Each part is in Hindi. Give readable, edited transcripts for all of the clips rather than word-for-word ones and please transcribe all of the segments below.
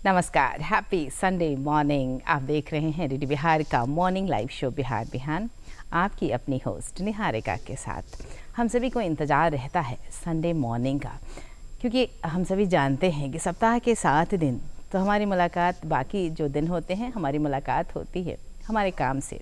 नमस्कार, हैप्पी संडे मॉर्निंग। आप देख रहे हैं रेडियो बिहार का मॉर्निंग लाइव शो बिहार बिहान, आपकी अपनी होस्ट निहारिका के साथ। हम सभी को इंतज़ार रहता है संडे मॉर्निंग का, क्योंकि हम सभी जानते हैं कि सप्ताह के 7 दिन तो हमारी मुलाकात, बाकी जो दिन होते हैं हमारी मुलाकात होती है हमारे काम से,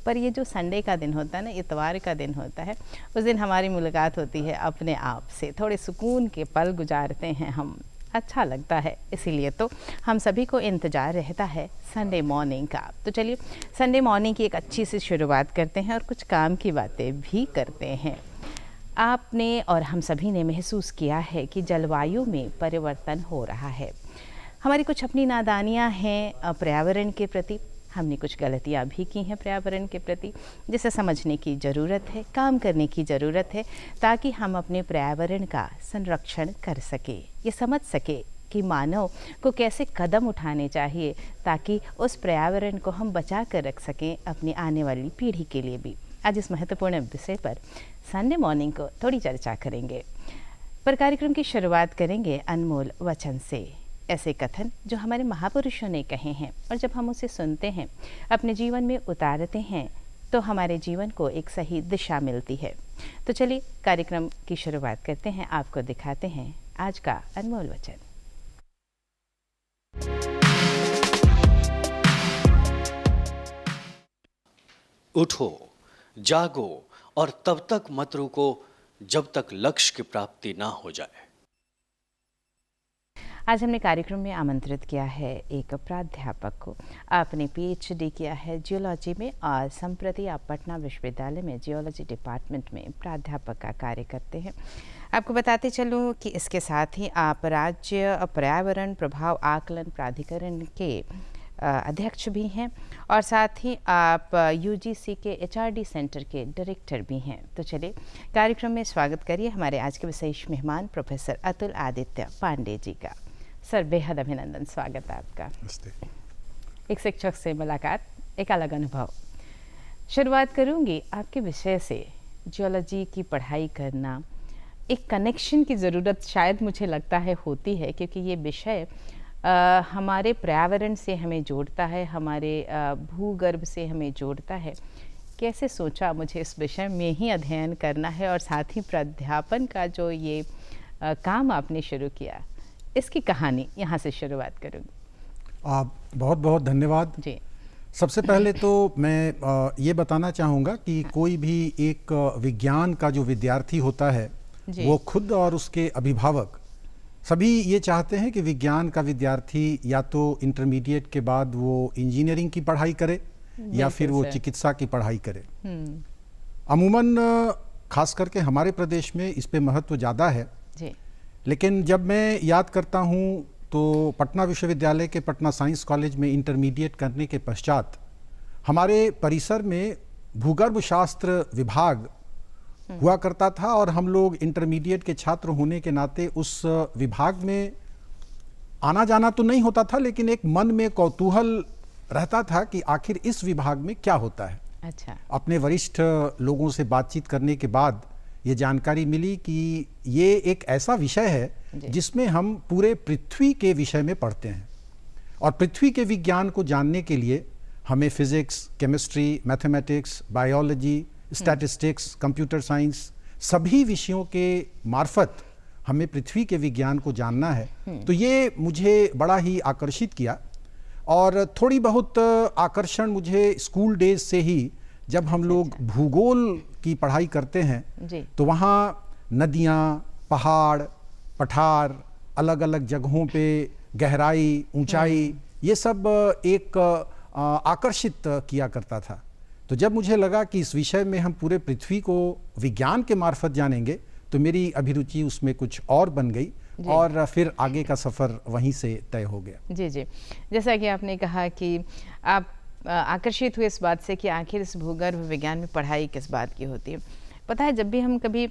पर ये जो संडे का दिन होता है ना, इतवार का दिन होता है, उस दिन हमारी मुलाकात होती है अपने आप से। थोड़े सुकून के पल गुजारते हैं हम, अच्छा लगता है। इसीलिए तो हम सभी को इंतज़ार रहता है संडे मॉर्निंग का। तो चलिए संडे मॉर्निंग की एक अच्छी सी शुरुआत करते हैं और कुछ काम की बातें भी करते हैं। आपने और हम सभी ने महसूस किया है कि जलवायु में परिवर्तन हो रहा है। हमारी कुछ अपनी नादानियाँ हैं पर्यावरण के प्रति, हमने कुछ गलतियाँ भी की हैं पर्यावरण के प्रति, जिसे समझने की ज़रूरत है, काम करने की ज़रूरत है, ताकि हम अपने पर्यावरण का संरक्षण कर सके, ये समझ सके कि मानव को कैसे कदम उठाने चाहिए ताकि उस पर्यावरण को हम बचा कर रख सकें अपनी आने वाली पीढ़ी के लिए भी। आज इस महत्वपूर्ण विषय पर संडे मॉर्निंग को थोड़ी चर्चा करेंगे, पर कार्यक्रम की शुरुआत करेंगे अनमोल वचन से। ऐसे कथन जो हमारे महापुरुषों ने कहे हैं और जब हम उसे सुनते हैं, अपने जीवन में उतारते हैं, तो हमारे जीवन को एक सही दिशा मिलती है। तो चलिए कार्यक्रम की शुरुआत करते हैं, आपको दिखाते हैं आज का अनमोल वचन। उठो, जागो और तब तक मत रुको जब तक लक्ष्य की प्राप्ति ना हो जाए। आज हमने कार्यक्रम में आमंत्रित किया है एक प्राध्यापक को। आपने पीएचडी किया है जियोलॉजी में और संप्रति आप पटना विश्वविद्यालय में जियोलॉजी डिपार्टमेंट में प्राध्यापक का कार्य करते हैं। आपको बताते चलूँ कि इसके साथ ही आप राज्य पर्यावरण प्रभाव आकलन प्राधिकरण के अध्यक्ष भी हैं और साथ ही आप यूजीसी के एचआरडी सेंटर के डायरेक्टर भी हैं। तो चलिए कार्यक्रम में स्वागत करिए हमारे आज के विशेष मेहमान प्रोफेसर अतुल आदित्य पांडे जी का। सर, बेहद अभिनंदन, स्वागत है आपका। एक शिक्षक से मुलाकात, एक अलग अनुभव। शुरुआत करूंगी आपके विषय से। जियोलॉजी की पढ़ाई करना, एक कनेक्शन की ज़रूरत शायद मुझे लगता है होती है, क्योंकि ये विषय हमारे पर्यावरण से हमें जोड़ता है, हमारे भूगर्भ से हमें जोड़ता है। कैसे सोचा मुझे इस विषय में ही अध्ययन करना है, और साथ ही प्राध्यापन का जो ये काम आपने शुरू किया, इसकी कहानी यहाँ से शुरुआत करूँगी। बहुत बहुत धन्यवाद जी। सबसे पहले तो मैं ये बताना चाहूँगा कि कोई भी एक विज्ञान का जो विद्यार्थी होता है, वो खुद और उसके अभिभावक सभी ये चाहते हैं कि विज्ञान का विद्यार्थी या तो इंटरमीडिएट के बाद वो इंजीनियरिंग की पढ़ाई करे या फिर वो चिकित्सा की पढ़ाई करे। अमूमन खास करके हमारे प्रदेश में इस पे महत्व ज़्यादा है जी। लेकिन जब मैं याद करता हूँ तो पटना विश्वविद्यालय के पटना साइंस कॉलेज में इंटरमीडिएट करने के पश्चात हमारे परिसर में भूगर्भ शास्त्र विभाग हुआ करता था और हम लोग इंटरमीडिएट के छात्र होने के नाते उस विभाग में आना जाना तो नहीं होता था, लेकिन एक मन में कौतूहल रहता था कि आखिर इस विभाग में क्या होता है। अच्छा। अपने वरिष्ठ लोगों से बातचीत करने के बाद ये जानकारी मिली कि ये एक ऐसा विषय है जिसमें हम पूरे पृथ्वी के विषय में पढ़ते हैं और पृथ्वी के विज्ञान को जानने के लिए हमें physics, chemistry, mathematics, biology, statistics, computer science, सभी विषयों के मार्फत हमें पृथ्वी के विज्ञान को जानना है। तो ये मुझे बड़ा ही आकर्षित किया और थोड़ी बहुत आकर्षण मुझे स्कूल डेज से ही, जब हम लोग भूगोल की पढ़ाई करते हैं तो वहाँ नदियाँ, पहाड़, पठार, अलग अलग जगहों पे गहराई, ऊंचाई, ये सब एक आकर्षित किया करता था। तो जब मुझे लगा कि इस विषय में हम पूरे पृथ्वी को विज्ञान के मार्फत जानेंगे तो मेरी अभिरुचि उसमें कुछ और बन गई और फिर आगे का सफ़र वहीं से तय हो गया। जी जी, जैसा कि आपने कहा कि आप आकर्षित हुए इस बात से कि आखिर इस भूगर्भ विज्ञान में पढ़ाई किस बात की होती है। पता है, जब भी हम कभी,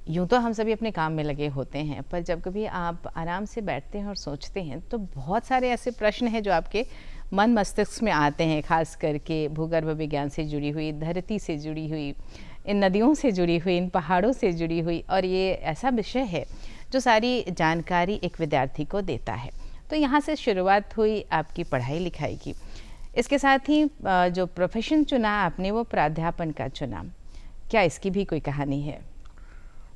यूँ तो हम सभी अपने काम में लगे होते हैं, पर जब कभी आप आराम से बैठते हैं और सोचते हैं तो बहुत सारे ऐसे प्रश्न हैं जो आपके मन मस्तिष्क में आते हैं, खास करके भूगर्भ विज्ञान से जुड़ी हुई, धरती से जुड़ी हुई, इन नदियों से जुड़ी हुई, इन पहाड़ों से जुड़ी हुई। और ये ऐसा विषय है जो सारी जानकारी एक विद्यार्थी को देता है। तो यहाँ से शुरुआत हुई आपकी पढ़ाई लिखाई की। इसके साथ ही जो प्रोफेशन चुना आपने वो प्राध्यापन का चुना, क्या इसकी भी कोई कहानी है?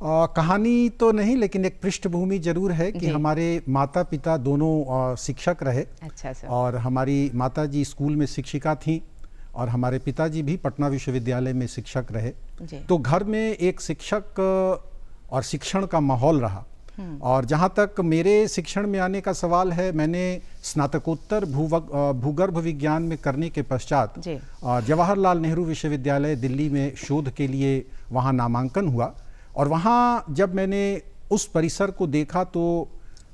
कहानी तो नहीं, लेकिन एक पृष्ठभूमि जरूर है कि हमारे माता पिता दोनों शिक्षक रहे। अच्छा सर। और हमारी माता जी स्कूल में शिक्षिका थीं और हमारे पिताजी भी पटना विश्वविद्यालय में शिक्षक रहे। तो घर में एक शिक्षक और शिक्षण का माहौल रहा। और जहाँ तक मेरे शिक्षण में आने का सवाल है, मैंने स्नातकोत्तर भूगर्भ विज्ञान में करने के पश्चात जवाहरलाल नेहरू विश्वविद्यालय दिल्ली में शोध के लिए वहाँ नामांकन हुआ। और वहाँ जब मैंने उस परिसर को देखा तो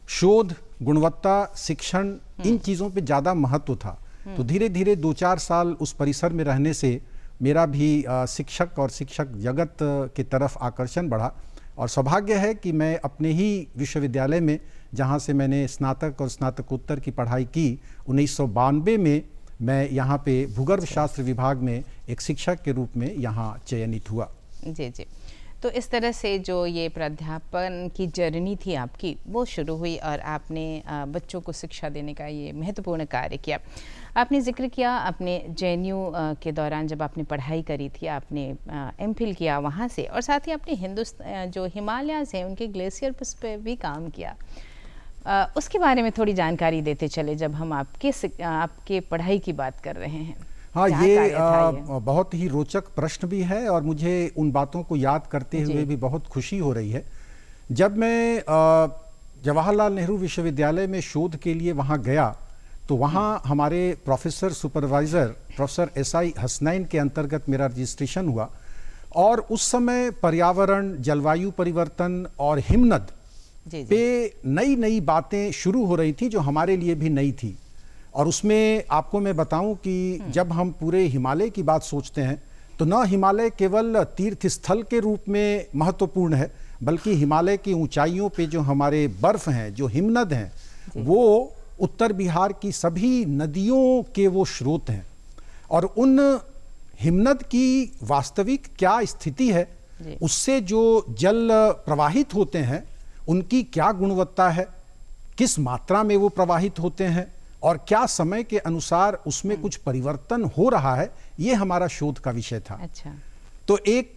शोध, गुणवत्ता, शिक्षण, इन चीज़ों पे ज़्यादा महत्व था। तो धीरे धीरे 2-4 साल उस परिसर में रहने से मेरा भी शिक्षक और शिक्षक जगत की तरफ आकर्षण बढ़ा। और सौभाग्य है कि मैं अपने ही विश्वविद्यालय में, जहाँ से मैंने स्नातक और स्नातकोत्तर की पढ़ाई की, 1992 में मैं यहाँ पे भूगर्भ शास्त्र विभाग में एक शिक्षक के रूप में यहाँ चयनित हुआ। जी जी। तो इस तरह से जो ये प्राध्यापन की जर्नी थी आपकी, वो शुरू हुई और आपने बच्चों को शिक्षा देने का ये महत्वपूर्ण कार्य किया। आपने जिक्र किया अपने JNU के दौरान जब आपने पढ़ाई करी थी, आपने MPhil किया वहाँ से, और साथ ही आपने जो हिमालयाज़ हैं उनके ग्लेशियर्स पे भी काम किया। उसके बारे में थोड़ी जानकारी देते चले जब हम आपके पढ़ाई की बात कर रहे हैं। हाँ, ये बहुत ही रोचक प्रश्न भी है और मुझे उन बातों को याद करते हुए भी बहुत खुशी हो रही है। जब मैं जवाहरलाल नेहरू विश्वविद्यालय में शोध के लिए वहाँ गया तो वहाँ हमारे professor supervisor professor SI Hasnain के अंतर्गत मेरा रजिस्ट्रेशन हुआ। और उस समय पर्यावरण, जलवायु परिवर्तन और हिमनद पे नई नई बातें शुरू हो रही थी जो हमारे लिए भी नई थी। और उसमें आपको मैं बताऊं कि जब हम पूरे हिमालय की बात सोचते हैं तो न हिमालय केवल तीर्थ स्थल के रूप में महत्वपूर्ण है, बल्कि हिमालय की ऊंचाइयों पे जो हमारे बर्फ हैं, जो हिमनद हैं, वो उत्तर बिहार की सभी नदियों के वो स्रोत हैं। और उन हिमनद की वास्तविक क्या स्थिति है, उससे जो जल प्रवाहित होते हैं उनकी क्या गुणवत्ता है, किस मात्रा में वो प्रवाहित होते हैं और क्या समय के अनुसार उसमें कुछ परिवर्तन हो रहा है, ये हमारा शोध का विषय था। अच्छा। तो एक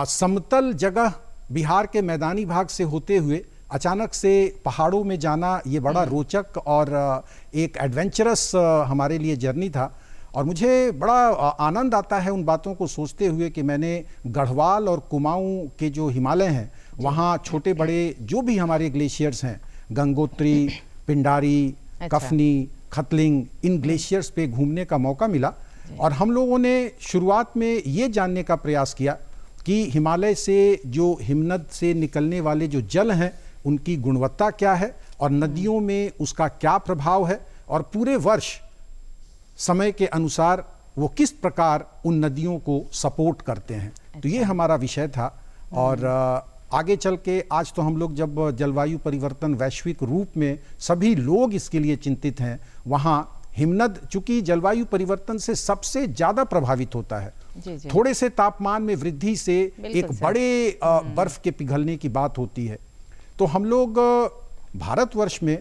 समतल जगह बिहार के मैदानी भाग से होते हुए अचानक से पहाड़ों में जाना, ये बड़ा रोचक और एक एडवेंचरस हमारे लिए जर्नी था। और मुझे बड़ा आनंद आता है उन बातों को सोचते हुए कि मैंने गढ़वाल और कुमाऊं के जो हिमालय हैं, वहाँ छोटे बड़े जो भी हमारे ग्लेशियर्स हैं, गंगोत्री, पिंडारी, कफनी, खतलिंग, इन ग्लेशियर्स पे घूमने का मौका मिला। और हम लोगों ने शुरुआत में ये जानने का प्रयास किया कि हिमालय से जो हिमनद से निकलने वाले जो जल हैं उनकी गुणवत्ता क्या है और नदियों में उसका क्या प्रभाव है, और पूरे वर्ष समय के अनुसार वो किस प्रकार उन नदियों को सपोर्ट करते हैं। तो ये हमारा विषय था। और आगे चल के आज तो हम लोग जब जलवायु परिवर्तन वैश्विक रूप में सभी लोग इसके लिए चिंतित हैं, वहाँ हिमनद चूंकि जलवायु परिवर्तन से सबसे ज़्यादा प्रभावित होता है। थोड़े से तापमान में वृद्धि से एक बड़े बर्फ के पिघलने की बात होती है। तो हम लोग भारतवर्ष में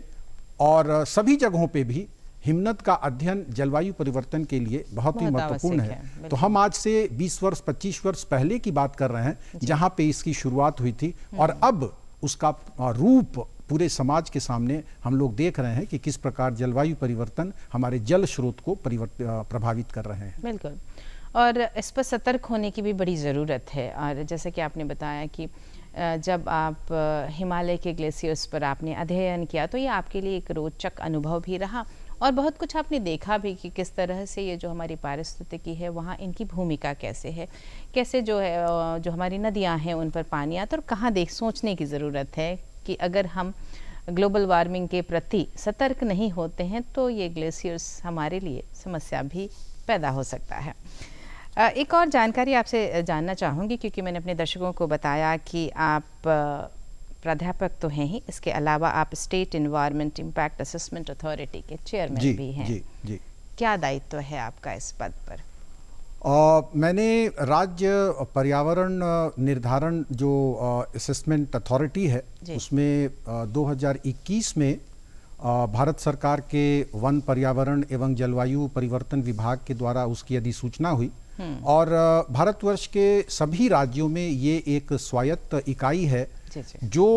और सभी जगहों पे भी हिमनद का अध्ययन जलवायु परिवर्तन के लिए बहुत ही महत्वपूर्ण है। तो हम आज से 20 वर्ष 25 वर्ष पहले की बात कर रहे हैं जहाँ पे इसकी शुरुआत हुई थी, और अब उसका रूप पूरे समाज के सामने हम लोग देख रहे हैं कि किस प्रकार जलवायु परिवर्तन हमारे जल स्रोत को प्रभावित कर रहे हैं। बिल्कुल, और इस पर सतर्क होने की भी बड़ी ज़रूरत है। और जैसे कि आपने बताया कि जब आप हिमालय के ग्लेशियर्स पर आपने अध्ययन किया तो ये आपके लिए एक रोचक अनुभव भी रहा, और बहुत कुछ आपने देखा भी कि किस तरह से ये जो हमारी पारिस्थितिकी है वहाँ इनकी भूमिका कैसे है, कैसे जो है जो हमारी नदियाँ हैं उन पर पानी आता है, और कहाँ सोचने की ज़रूरत है कि अगर हम ग्लोबल वार्मिंग के प्रति सतर्क नहीं होते हैं तो ये ग्लेशियर्स हमारे लिए समस्या भी पैदा हो सकता है। एक और जानकारी आपसे जानना चाहूँगी, क्योंकि मैंने अपने दर्शकों को बताया कि आप प्राध्यापक तो हैं ही, इसके अलावा आप state environment impact assessment authority के चेयरमैन भी हैं। जी। क्या दायित्व है आपका इस पद पर? मैंने राज्य पर्यावरण निर्धारण जो असेसमेंट अथॉरिटी है उसमें 2021 में भारत सरकार के वन पर्यावरण एवं जलवायु परिवर्तन विभाग के द्वारा उसकी अधिसूचना हुई और भारतवर्ष के सभी राज्यों में ये एक स्वायत्त इकाई है जो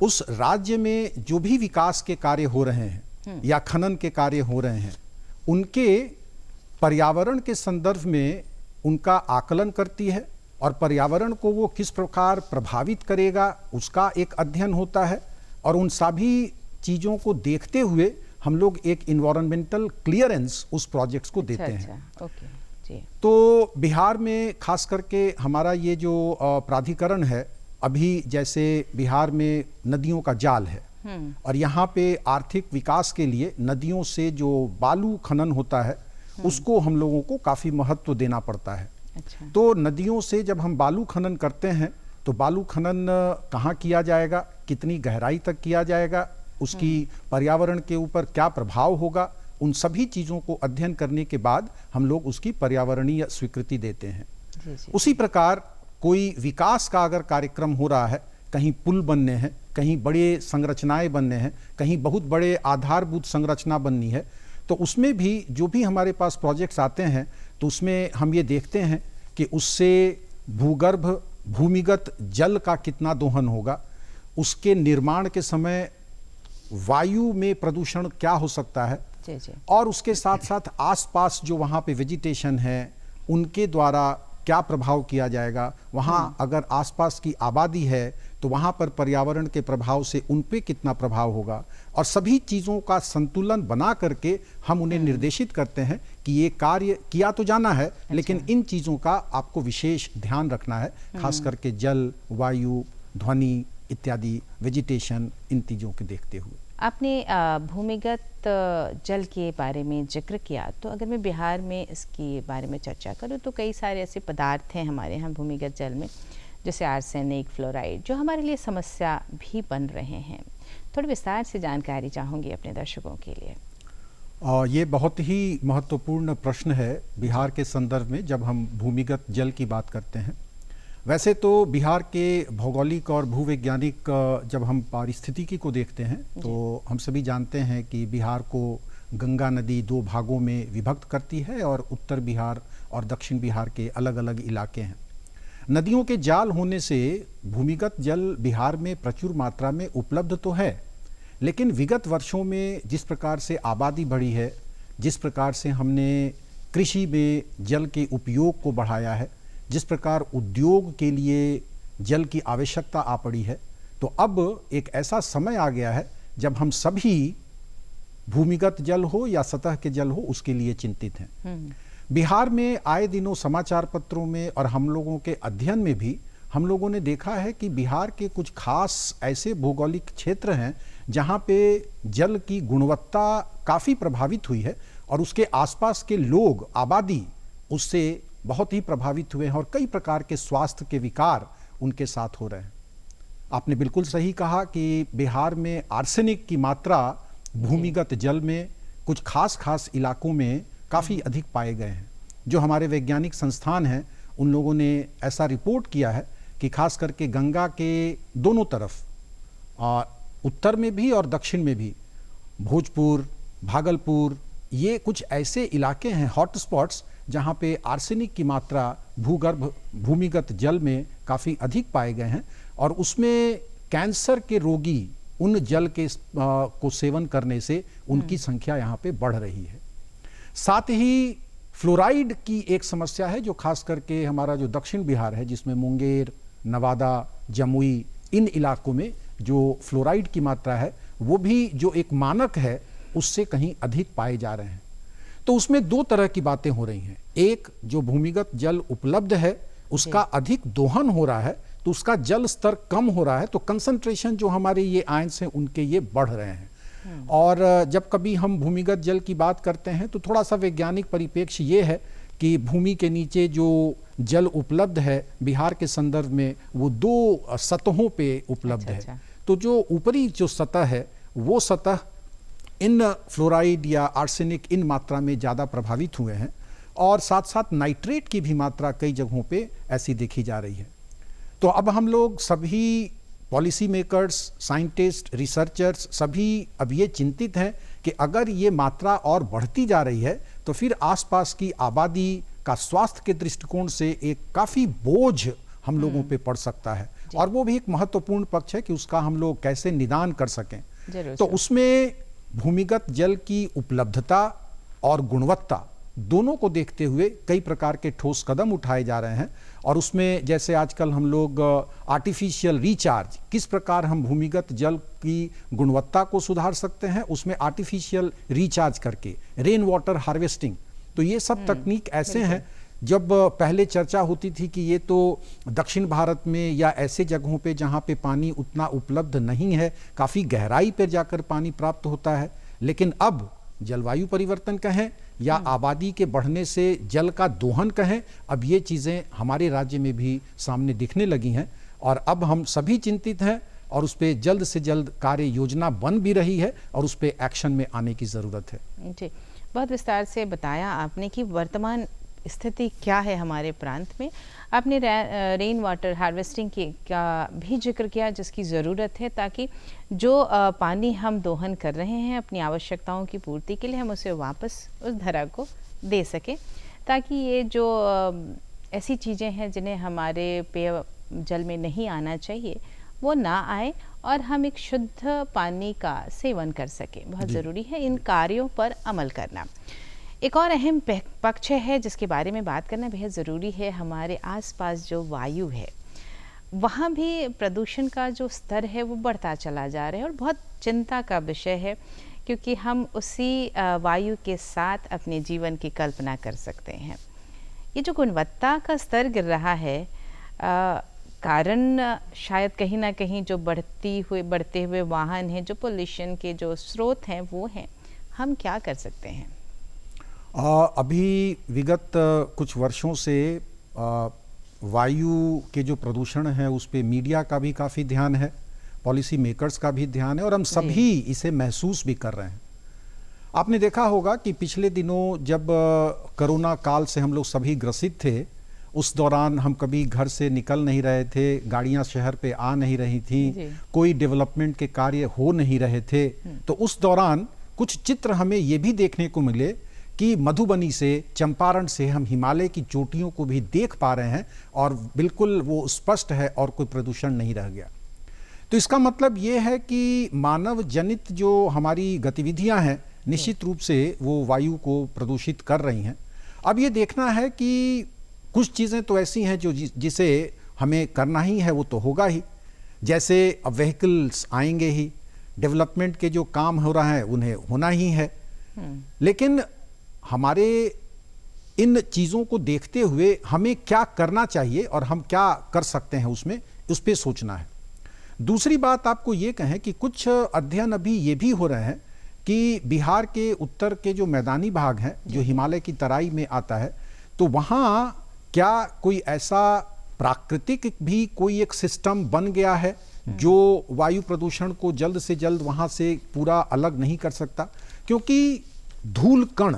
उस राज्य में जो भी विकास के कार्य हो रहे हैं या खनन के कार्य हो रहे हैं उनके पर्यावरण के संदर्भ में उनका आकलन करती है और पर्यावरण को वो किस प्रकार प्रभावित करेगा उसका एक अध्ययन होता है और उन सभी चीज़ों को देखते हुए हम लोग एक इन्वायरमेंटल क्लियरेंस उस प्रोजेक्ट्स को देते हैं। ओके जी। तो बिहार में खास करके हमारा ये जो प्राधिकरण है, अभी जैसे बिहार में नदियों का जाल है और यहाँ पे आर्थिक विकास के लिए नदियों से जो बालू खनन होता है उसको हम लोगों को काफ़ी महत्व देना पड़ता है। अच्छा। तो नदियों से जब हम बालू खनन करते हैं तो बालू खनन कहाँ किया जाएगा, कितनी गहराई तक किया जाएगा, उसकी पर्यावरण के ऊपर क्या प्रभाव होगा, उन सभी चीज़ों को अध्ययन करने के बाद हम लोग उसकी पर्यावरणीय स्वीकृति देते हैं। जी। उसी प्रकार कोई विकास का अगर कार्यक्रम हो रहा है, कहीं पुल बनने हैं, कहीं बड़े संरचनाएं बनने हैं, कहीं बहुत बड़े आधारभूत संरचना बननी है, तो उसमें भी जो भी हमारे पास प्रोजेक्ट्स आते हैं तो उसमें हम ये देखते हैं कि उससे भूगर्भ भूमिगत जल का कितना दोहन होगा, उसके निर्माण के समय वायु में प्रदूषण क्या हो सकता है जी। और उसके साथ साथ आसपास जो वहाँ पे वेजिटेशन है उनके द्वारा क्या प्रभाव किया जाएगा, वहाँ अगर आसपास की आबादी है तो वहाँ पर पर्यावरण के प्रभाव से उन पे कितना प्रभाव होगा और सभी चीज़ों का संतुलन बना करके हम उन्हें निर्देशित करते हैं कि ये कार्य किया तो जाना है लेकिन इन चीज़ों का आपको विशेष ध्यान रखना है, खास करके जल, वायु, ध्वनि इत्यादि, वेजिटेशन, इन चीज़ों के देखते हुए। आपने भूमिगत जल के बारे में जिक्र किया, तो अगर मैं बिहार में इसके बारे में चर्चा करूँ तो कई सारे ऐसे पदार्थ हैं हमारे यहाँ भूमिगत जल में, जैसे आर्सेनिक, फ्लोराइड, जो हमारे लिए समस्या भी बन रहे हैं। थोड़ी विस्तार से जानकारी चाहूँगी अपने दर्शकों के लिए। ये बहुत ही महत्वपूर्ण प्रश्न है बिहार के संदर्भ में जब हम भूमिगत जल की बात करते हैं। वैसे तो बिहार के भौगोलिक और भूवैज्ञानिक जब हम पारिस्थितिकी को देखते हैं तो हम सभी जानते हैं कि बिहार को गंगा नदी दो भागों में विभक्त करती है और उत्तर बिहार और दक्षिण बिहार के अलग अलग इलाके हैं। नदियों के जाल होने से भूमिगत जल बिहार में प्रचुर मात्रा में उपलब्ध तो है, लेकिन विगत वर्षों में जिस प्रकार से आबादी बढ़ी है, जिस प्रकार से हमने कृषि में जल के उपयोग को बढ़ाया है, जिस प्रकार उद्योग के लिए जल की आवश्यकता आ पड़ी है, तो अब एक ऐसा समय आ गया है जब हम सभी भूमिगत जल हो या सतह के जल हो उसके लिए चिंतित हैं। बिहार में आए दिनों समाचार पत्रों में और हम लोगों के अध्ययन में भी हम लोगों ने देखा है कि बिहार के कुछ खास ऐसे भौगोलिक क्षेत्र हैं जहाँ पे जल की गुणवत्ता काफ़ी प्रभावित हुई है और उसके आसपास के लोग, आबादी उससे बहुत ही प्रभावित हुए हैं और कई प्रकार के स्वास्थ्य के विकार उनके साथ हो रहे हैं। आपने बिल्कुल सही कहा कि बिहार में आर्सेनिक की मात्रा भूमिगत जल में कुछ खास इलाकों में काफ़ी अधिक पाए गए हैं। जो हमारे वैज्ञानिक संस्थान हैं उन लोगों ने ऐसा रिपोर्ट किया है कि खास करके गंगा के दोनों तरफ, उत्तर में भी और दक्षिण में भी, भोजपुर, भागलपुर, ये कुछ ऐसे इलाके हैं हॉटस्पॉट्स जहाँ पे आर्सेनिक की मात्रा भूगर्भ भूमिगत जल में काफ़ी अधिक पाए गए हैं और उसमें कैंसर के रोगी उन जल के को सेवन करने से उनकी संख्या यहाँ पे बढ़ रही है। साथ ही फ्लोराइड की एक समस्या है जो खास करके हमारा जो दक्षिण बिहार है जिसमें मुंगेर, नवादा, जमुई, इन इलाकों में जो फ्लोराइड की मात्रा है वो भी जो एक मानक है उससे कहीं अधिक पाए जा रहे हैं। तो उसमें दो तरह की बातें हो रही हैं। एक, जो भूमिगत जल उपलब्ध है उसका अधिक दोहन हो रहा है तो उसका जल स्तर कम हो रहा है, तो कंसंट्रेशन जो हमारे ये आयंस हैं उनके ये बढ़ रहे हैं। और जब कभी हम भूमिगत जल की बात करते हैं तो थोड़ा सा वैज्ञानिक परिप्रेक्ष्य ये है कि भूमि के नीचे जो जल उपलब्ध है बिहार के संदर्भ में वो दो सतहों पे उपलब्ध है। तो जो ऊपरी जो सतह है वो सतह इन फ्लोराइड या आर्सेनिक इन मात्रा में ज़्यादा प्रभावित हुए हैं और साथ साथ नाइट्रेट की भी मात्रा कई जगहों पे ऐसी देखी जा रही है। तो अब हम लोग सभी पॉलिसी मेकर्स, साइंटिस्ट, रिसर्चर्स सभी अब ये चिंतित हैं कि अगर ये मात्रा और बढ़ती जा रही है तो फिर आसपास की आबादी का स्वास्थ्य के दृष्टिकोण से एक काफ़ी बोझ हम लोगों पे पड़ सकता है, और वो भी एक महत्वपूर्ण पक्ष है कि उसका हम लोग कैसे निदान कर सकें। तो उसमें भूमिगत जल की उपलब्धता और गुणवत्ता दोनों को देखते हुए कई प्रकार के ठोस कदम उठाए जा रहे हैं। और उसमें जैसे आजकल हम लोग आर्टिफिशियल रिचार्ज, किस प्रकार हम भूमिगत जल की गुणवत्ता को सुधार सकते हैं, उसमें आर्टिफिशियल रिचार्ज करके रेन वाटर हार्वेस्टिंग, तो ये सब तकनीक ऐसे हैं। जब पहले चर्चा होती थी कि ये तो दक्षिण भारत में या ऐसे जगहों पे जहाँ पे पानी उतना उपलब्ध नहीं है, काफ़ी गहराई पर जाकर पानी प्राप्त होता है, लेकिन अब जलवायु परिवर्तन कहें या आबादी के बढ़ने से जल का दोहन कहें, अब ये चीज़ें हमारे राज्य में भी सामने दिखने लगी हैं, और अब हम सभी चिंतित हैं और उस पर जल्द से जल्द कार्य योजना बन भी रही है और उस पर एक्शन में आने की ज़रूरत है। जी, बहुत विस्तार से बताया आपने कि वर्तमान स्थिति क्या है हमारे प्रांत में। आपने रेन वाटर हार्वेस्टिंग का भी जिक्र किया, जिसकी ज़रूरत है ताकि जो पानी हम दोहन कर रहे हैं अपनी आवश्यकताओं की पूर्ति के लिए, हम उसे वापस उस धरा को दे सकें, ताकि ये जो ऐसी चीज़ें हैं जिन्हें हमारे पेय जल में नहीं आना चाहिए वो ना आए और हम एक शुद्ध पानी का सेवन कर सकें। बहुत ज़रूरी है इन कार्यों पर अमल करना। एक और अहम पक्ष है जिसके बारे में बात करना बेहद ज़रूरी है। हमारे आसपास जो वायु है वहाँ भी प्रदूषण का जो स्तर है वो बढ़ता चला जा रहा है, और बहुत चिंता का विषय है, क्योंकि हम उसी वायु के साथ अपने जीवन की कल्पना कर सकते हैं। ये जो गुणवत्ता का स्तर गिर रहा है, कारण शायद कहीं ना कहीं जो बढ़ते हुए वाहन हैं, जो पोल्यूशन के जो स्रोत हैं वो हैं। हम क्या कर सकते हैं? अभी विगत कुछ वर्षों से वायु के जो प्रदूषण है उस पे मीडिया का भी काफ़ी ध्यान है, पॉलिसी मेकर्स का भी ध्यान है, और हम सभी इसे महसूस भी कर रहे हैं। आपने देखा होगा कि पिछले दिनों जब कोरोना काल से हम लोग सभी ग्रसित थे, उस दौरान हम कभी घर से निकल नहीं रहे थे, गाड़ियां शहर पे आ नहीं रही थी, कोई डेवलपमेंट के कार्य हो नहीं रहे थे। तो उस दौरान कुछ चित्र हमें ये भी देखने को मिले कि मधुबनी से, चंपारण से हम हिमालय की चोटियों को भी देख पा रहे हैं, और बिल्कुल वो स्पष्ट है और कोई प्रदूषण नहीं रह गया। तो इसका मतलब ये है कि मानव जनित जो हमारी गतिविधियां हैं निश्चित रूप से वो वायु को प्रदूषित कर रही हैं। अब ये देखना है कि कुछ चीज़ें तो ऐसी हैं जो जिसे हमें करना ही है, वो तो होगा ही। जैसे अब व्हीकल्स आएंगे ही, डेवलपमेंट के जो काम हो रहा है उन्हें होना ही है, लेकिन हमारे इन चीज़ों को देखते हुए हमें क्या करना चाहिए और हम क्या कर सकते हैं उसमें, उस पर सोचना है। दूसरी बात आपको ये कहें कि कुछ अध्ययन अभी ये भी हो रहे हैं कि बिहार के उत्तर के जो मैदानी भाग हैं, जो हिमालय की तराई में आता है, तो वहाँ क्या कोई ऐसा प्राकृतिक भी कोई एक सिस्टम बन गया है जो वायु प्रदूषण को जल्द से जल्द वहाँ से पूरा अलग नहीं कर सकता? क्योंकि धूल कण,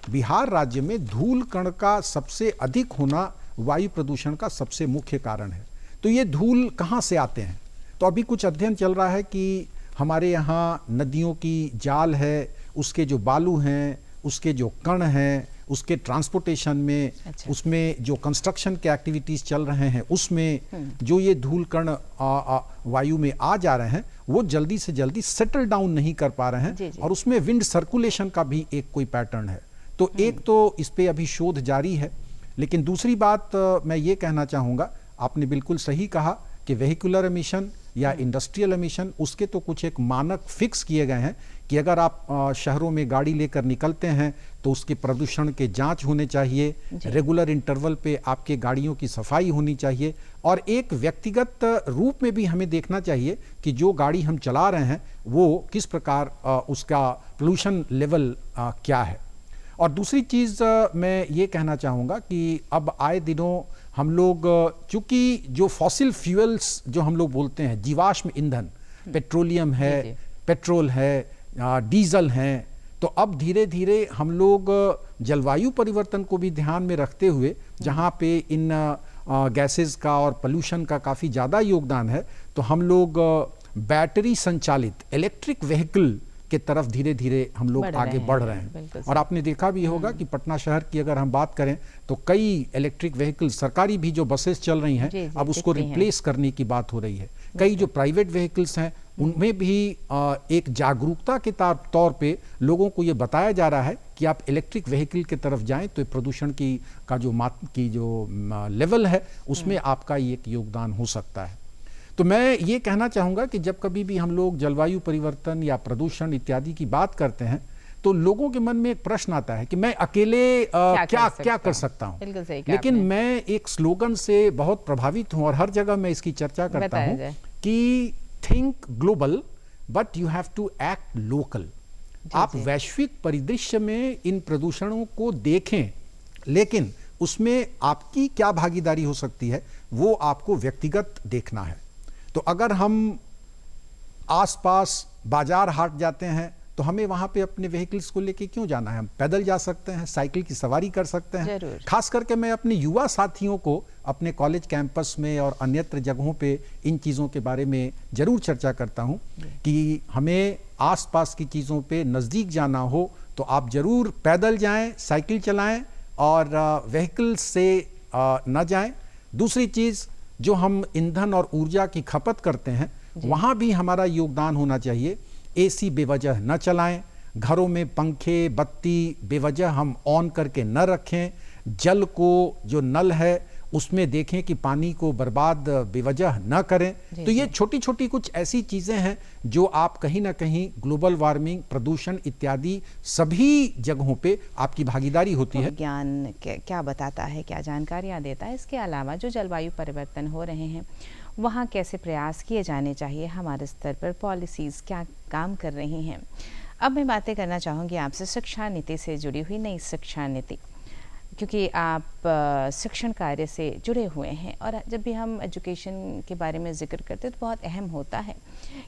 बिहार राज्य में धूल कण का सबसे अधिक होना वायु प्रदूषण का सबसे मुख्य कारण है। तो ये धूल कहाँ से आते हैं? तो अभी कुछ अध्ययन चल रहा है कि हमारे यहाँ नदियों की जाल है, उसके जो बालू हैं, उसके जो कण हैं, उसके ट्रांसपोर्टेशन में, उसमें जो कंस्ट्रक्शन के एक्टिविटीज़ चल रहे हैं, उसमें जो ये धूल कण वायु में आ जा रहे हैं वो जल्दी से जल्दी सेटल डाउन नहीं कर पा रहे हैं, और उसमें विंड सर्कुलेशन का भी एक कोई पैटर्न है। तो एक तो इस पे अभी शोध जारी है, लेकिन दूसरी बात मैं ये कहना चाहूँगा, आपने बिल्कुल सही कहा कि वेहिकुलर एमिशन या इंडस्ट्रियल एमिशन, उसके तो कुछ एक मानक फिक्स किए गए हैं कि अगर आप शहरों में गाड़ी लेकर निकलते हैं तो उसके प्रदूषण के जांच होने चाहिए, रेगुलर इंटरवल पे आपके गाड़ियों की सफाई होनी चाहिए, और एक व्यक्तिगत रूप में भी हमें देखना चाहिए कि जो गाड़ी हम चला रहे हैं वो किस प्रकार उसका पोल्यूशन लेवल क्या है। और दूसरी चीज़ मैं ये कहना चाहूँगा कि अब आए दिनों हम लोग, चूँकि जो फॉसिल फ्यूल्स जो हम लोग बोलते हैं, जीवाश्म ईंधन, पेट्रोलियम है, पेट्रोल है, डीजल हैं, तो अब धीरे धीरे हम लोग जलवायु परिवर्तन को भी ध्यान में रखते हुए, जहाँ पे इन गैसेस का और पोल्यूशन का काफ़ी ज़्यादा योगदान है, तो हम लोग बैटरी संचालित इलेक्ट्रिक व्हीकल के तरफ धीरे धीरे हम लोग आगे बढ़ रहे हैं। और आपने देखा भी होगा कि पटना शहर की अगर हम बात करें तो कई इलेक्ट्रिक व्हीकल, सरकारी भी जो बसेस चल रही हैं अब उसको रिप्लेस करने की बात हो रही है। कई जो प्राइवेट व्हीकल्स हैं उनमें भी एक जागरूकता के तौर पे लोगों को ये बताया जा रहा है कि आप इलेक्ट्रिक व्हीकल की तरफ जाएं तो प्रदूषण का जो लेवल है उसमें आपका एक योगदान हो सकता है। तो मैं ये कहना चाहूँगा कि जब कभी भी हम लोग जलवायु परिवर्तन या प्रदूषण इत्यादि की बात करते हैं तो लोगों के मन में एक प्रश्न आता है कि मैं अकेले क्या कर सकता हूँ। लेकिन मैं एक स्लोगन से बहुत प्रभावित हूँ और हर जगह मैं इसकी चर्चा करता हूँ कि think global but you have to act local. आप वैश्विक परिदृश्य में इन प्रदूषणों को देखें, लेकिन उसमें आपकी क्या भागीदारी हो सकती है वो आपको व्यक्तिगत देखना है। तो अगर हम आसपास बाजार हाट जाते हैं तो हमें वहां पे अपने व्हीकल्स को लेके क्यों जाना है? हम पैदल जा सकते हैं, साइकिल की सवारी कर सकते हैं। खास करके मैं अपने युवा साथियों को अपने कॉलेज कैंपस में और अन्यत्र जगहों पे इन चीज़ों के बारे में जरूर चर्चा करता हूं कि हमें आसपास की चीज़ों पे नज़दीक जाना हो तो आप जरूर पैदल जाएं, साइकिल चलाएं और व्हीकल से न जाएं। दूसरी चीज़, जो हम ईंधन और ऊर्जा की खपत करते हैं वहाँ भी हमारा योगदान होना चाहिए। एसी बेवजह न चलाएं, घरों में पंखे बत्ती बेवजह हम ऑन करके न रखें, जल को जो नल है उसमें देखें कि पानी को बर्बाद बेवजह न करें। तो ये छोटी छोटी कुछ ऐसी चीज़ें हैं जो आप कहीं ना कहीं ग्लोबल वार्मिंग, प्रदूषण इत्यादि सभी जगहों पे आपकी भागीदारी होती है। विज्ञान क्या बताता है, क्या जानकारियाँ देता है, इसके अलावा जो जलवायु परिवर्तन हो रहे हैं वहाँ कैसे प्रयास किए जाने चाहिए, हमारे स्तर पर पॉलिसीज़ क्या काम कर रही हैं। अब मैं बातें करना चाहूँगी आपसे शिक्षा नीति से जुड़ी हुई नई शिक्षा नीति, क्योंकि आप शिक्षण कार्य से जुड़े हुए हैं और जब भी हम एजुकेशन के बारे में जिक्र करते हैं तो बहुत अहम होता है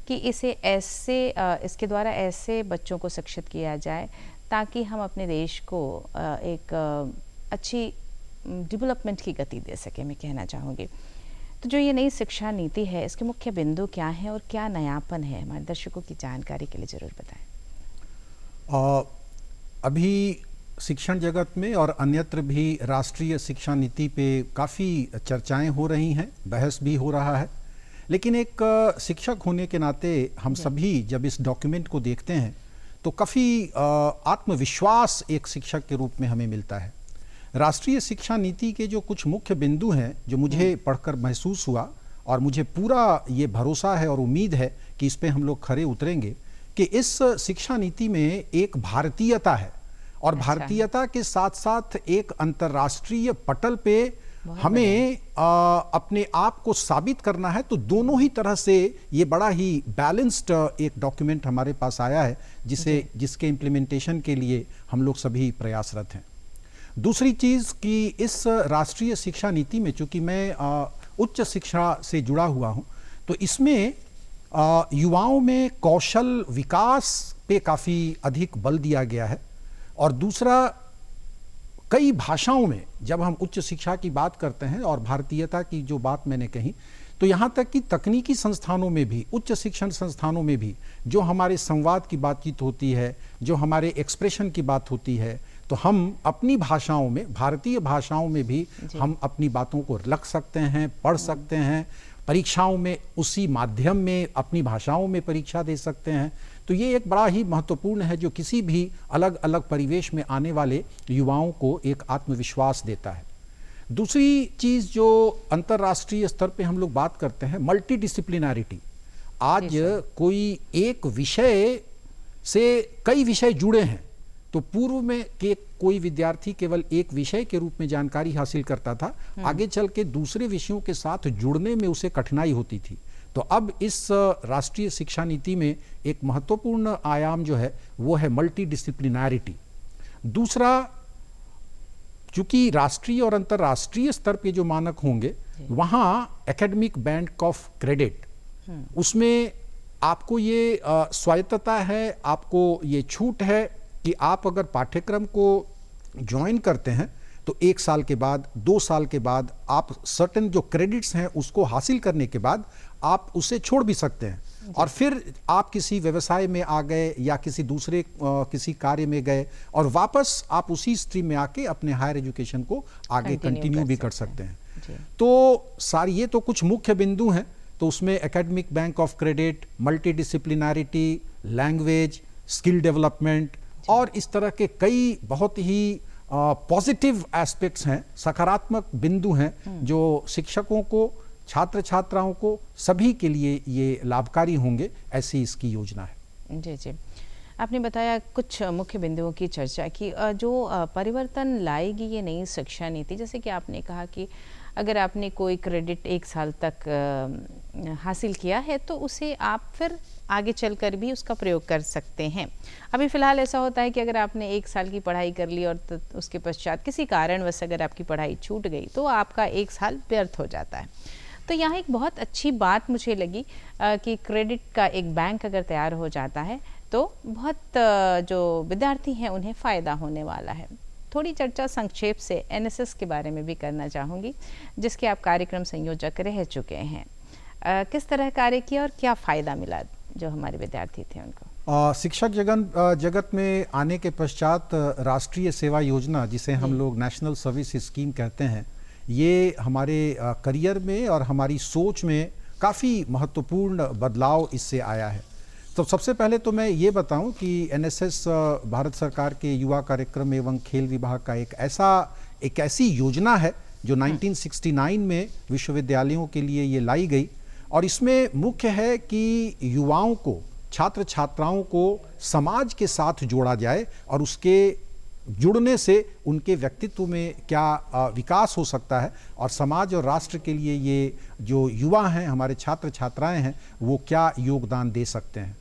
कि इसके द्वारा ऐसे बच्चों को शिक्षित किया जाए ताकि हम अपने देश को एक अच्छी डेवलपमेंट की गति दे सकें, मैं कहना चाहूँगी। तो जो ये नई शिक्षा नीति है इसके मुख्य बिंदु क्या हैं और क्या नयापन है, हमारे दर्शकों की जानकारी के लिए ज़रूर बताएं। अभी शिक्षण जगत में और अन्यत्र भी राष्ट्रीय शिक्षा नीति पे काफ़ी चर्चाएं हो रही हैं, बहस भी हो रहा है। लेकिन एक शिक्षक होने के नाते हम सभी जब इस डॉक्यूमेंट को देखते हैं तो काफ़ी आत्मविश्वास एक शिक्षक के रूप में हमें मिलता है। राष्ट्रीय शिक्षा नीति के जो कुछ मुख्य बिंदु हैं जो मुझे पढ़कर महसूस हुआ और मुझे पूरा ये भरोसा है और उम्मीद है कि इस पे हम लोग खरे उतरेंगे कि इस शिक्षा नीति में एक भारतीयता है और भारतीयता के साथ साथ एक अंतर्राष्ट्रीय पटल पे हमें अपने आप को साबित करना है। तो दोनों ही तरह से ये बड़ा ही बैलेंस्ड एक डॉक्यूमेंट हमारे पास आया है जिसके इम्प्लीमेंटेशन के लिए हम लोग सभी प्रयासरत हैं। दूसरी चीज़ कि इस राष्ट्रीय शिक्षा नीति में, चूंकि मैं उच्च शिक्षा से जुड़ा हुआ हूँ, तो इसमें युवाओं में कौशल विकास पे काफ़ी अधिक बल दिया गया है। और दूसरा, कई भाषाओं में जब हम उच्च शिक्षा की बात करते हैं और भारतीयता की जो बात मैंने कही, तो यहाँ तक कि तकनीकी संस्थानों में भी, उच्च शिक्षण संस्थानों में भी जो हमारे संवाद की बातचीत होती है, जो हमारे एक्सप्रेशन की बात होती है, तो हम अपनी भाषाओं में, भारतीय भाषाओं में भी हम अपनी बातों को रख सकते हैं, पढ़ सकते हैं, परीक्षाओं में उसी माध्यम में अपनी भाषाओं में परीक्षा दे सकते हैं। तो ये एक बड़ा ही महत्वपूर्ण है जो किसी भी अलग अलग परिवेश में आने वाले युवाओं को एक आत्मविश्वास देता है। दूसरी चीज़ जो अंतर्राष्ट्रीय स्तर पे हम लोग बात करते हैं, मल्टीडिसिप्लिनैरिटी। आज कोई एक विषय से कई विषय जुड़े हैं, तो पूर्व में के कोई विद्यार्थी केवल एक विषय के रूप में जानकारी हासिल करता था, आगे चल के दूसरे विषयों के साथ जुड़ने में उसे कठिनाई होती थी। तो अब इस राष्ट्रीय शिक्षा नीति में एक महत्वपूर्ण आयाम जो है वो है मल्टीडिसिप्लिनैरिटी। दूसरा, चूंकि राष्ट्रीय और अंतर्राष्ट्रीय स्तर पे जो मानक होंगे वहाँ एकेडमिक बैंक ऑफ क्रेडिट, उसमें आपको ये स्वायत्तता है, आपको ये छूट है कि आप अगर पाठ्यक्रम को ज्वाइन करते हैं तो 1 साल के बाद, 2 साल के बाद आप सर्टेन जो क्रेडिट्स हैं उसको हासिल करने के बाद आप उसे छोड़ भी सकते हैं, और फिर आप किसी व्यवसाय में आ गए या किसी दूसरे किसी कार्य में गए और वापस आप उसी स्ट्रीम में आके अपने हायर एजुकेशन को आगे कंटिन्यू भी कर सकते हैं। तो सारी ये तो कुछ मुख्य बिंदु हैं। तो उसमें academic bank of credit, multidisciplinarity, language, skill development और इस तरह के कई बहुत ही पॉजिटिव एस्पेक्ट्स हैं, सकारात्मक बिंदु हैं जो शिक्षकों को, छात्र छात्राओं को, सभी के लिए ये लाभकारी होंगे, ऐसी इसकी योजना है। जी जी, आपने बताया कुछ मुख्य बिंदुओं की चर्चा की। जो परिवर्तन लाएगी ये नई शिक्षा नीति, जैसे कि आपने कहा कि अगर आपने कोई क्रेडिट 1 साल तक हासिल किया है तो उसे आप फिर आगे चलकर भी उसका प्रयोग कर सकते हैं। अभी फ़िलहाल ऐसा होता है कि अगर आपने 1 साल की पढ़ाई कर ली और उसके पश्चात किसी कारणवश अगर आपकी पढ़ाई छूट गई तो आपका 1 साल व्यर्थ हो जाता है। तो यहाँ एक बहुत अच्छी बात मुझे लगी कि क्रेडिट का एक बैंक अगर तैयार हो जाता है तो बहुत जो विद्यार्थी हैं उन्हें फ़ायदा होने वाला है। थोड़ी चर्चा संक्षेप से एनएसएस के बारे में भी करना चाहूँगी, जिसके आप कार्यक्रम संयोजक रह चुके हैं। किस तरह कार्य किया और क्या फ़ायदा मिला जो हमारे विद्यार्थी थे उनको? शिक्षक जगत में आने के पश्चात राष्ट्रीय सेवा योजना, जिसे हम लोग नेशनल सर्विस स्कीम कहते हैं, ये हमारे करियर में और हमारी सोच में काफ़ी महत्वपूर्ण बदलाव इससे आया है। तो सबसे पहले तो मैं ये बताऊं कि एनएसएस भारत सरकार के युवा कार्यक्रम एवं खेल विभाग का एक ऐसी योजना है जो 1969 में विश्वविद्यालयों के लिए ये लाई गई, और इसमें मुख्य है कि युवाओं को, छात्र छात्राओं को समाज के साथ जोड़ा जाए और उसके जुड़ने से उनके व्यक्तित्व में क्या विकास हो सकता है और समाज और राष्ट्र के लिए ये जो युवा हैं, हमारे छात्र छात्राएं हैं, वो क्या योगदान दे सकते हैं।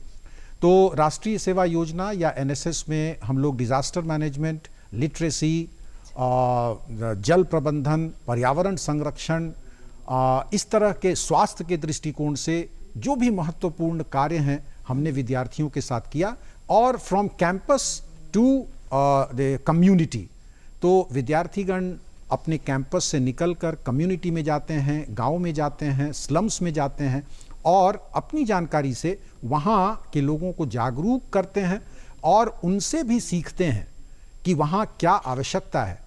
तो राष्ट्रीय सेवा योजना या एनएसएस में हम लोग डिजास्टर मैनेजमेंट, लिटरेसी, जल प्रबंधन, पर्यावरण संरक्षण, इस तरह के स्वास्थ्य के दृष्टिकोण से जो भी महत्वपूर्ण कार्य हैं हमने विद्यार्थियों के साथ किया, और from campus to the community. तो विद्यार्थीगण अपने कैंपस से निकलकर कम्युनिटी में जाते हैं, गांव में जाते हैं, स्लम्स में जाते हैं और अपनी जानकारी से वहाँ के लोगों को जागरूक करते हैं और उनसे भी सीखते हैं कि वहाँ क्या आवश्यकता है।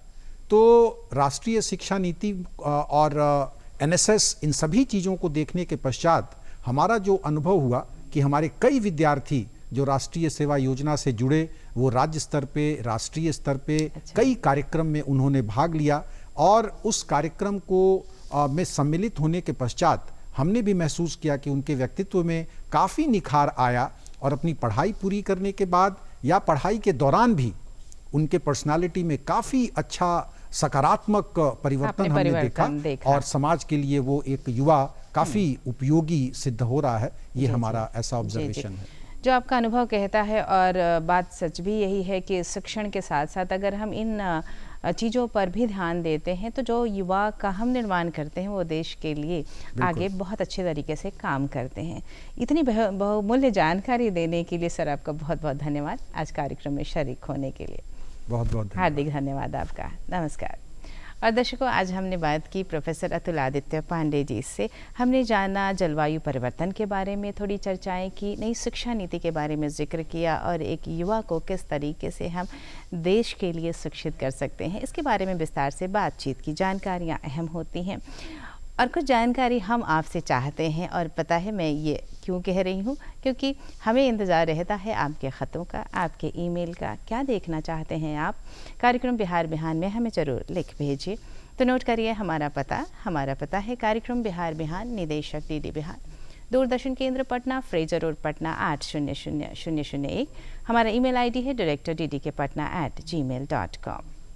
तो राष्ट्रीय शिक्षा नीति और एनएसएस, इन सभी चीज़ों को देखने के पश्चात हमारा जो अनुभव हुआ कि हमारे कई विद्यार्थी जो राष्ट्रीय सेवा योजना से जुड़े, वो राज्य स्तर पे, राष्ट्रीय स्तर पे कई कार्यक्रम में उन्होंने भाग लिया, और उस कार्यक्रम को में सम्मिलित होने के पश्चात हमने भी महसूस किया कि उनके व्यक्तित्व में काफ़ी निखार आया, और अपनी पढ़ाई पूरी करने के बाद या पढ़ाई के दौरान भी उनके पर्सनालिटी में काफ़ी अच्छा सकारात्मक परिवर्तन हमने देखा और समाज के लिए वो एक युवा काफ़ी उपयोगी सिद्ध हो रहा है। ये हमारा ऐसा ऑब्जर्वेशन है जो आपका अनुभव कहता है। और बात सच भी यही है कि शिक्षण के साथ साथ अगर हम इन चीज़ों पर भी ध्यान देते हैं तो जो युवा का हम निर्माण करते हैं वो देश के लिए आगे बहुत अच्छे तरीके से काम करते हैं। इतनी बहुमूल्य जानकारी देने के लिए सर आपका बहुत बहुत धन्यवाद। आज कार्यक्रम में शरीक होने के लिए बहुत बहुत हार्दिक धन्यवाद आपका। नमस्कार। और दर्शकों, आज हमने बात की प्रोफेसर अतुल आदित्य पांडे जी से। हमने जाना जलवायु परिवर्तन के बारे में, थोड़ी चर्चाएं की, नई शिक्षा नीति के बारे में जिक्र किया, और एक युवा को किस तरीके से हम देश के लिए शिक्षित कर सकते हैं इसके बारे में विस्तार से बातचीत की। जानकारियाँ अहम होती हैं और कुछ जानकारी हम आपसे चाहते हैं, और पता है मैं ये क्यों कह रही हूँ, क्योंकि हमें इंतज़ार रहता है आपके ख़तों का, आपके ईमेल का। क्या देखना चाहते हैं आप? कार्यक्रम बिहार बिहान में हमें ज़रूर लिख भेजिए। तो नोट करिए हमारा पता है कार्यक्रम बिहार बिहान, निदेशक डीडी बिहार, दूरदर्शन केंद्र पटना, फ्रेजर रोड पटना 800001। हमारा ईमेल आईडी है director.ddkpatna@gmail.com।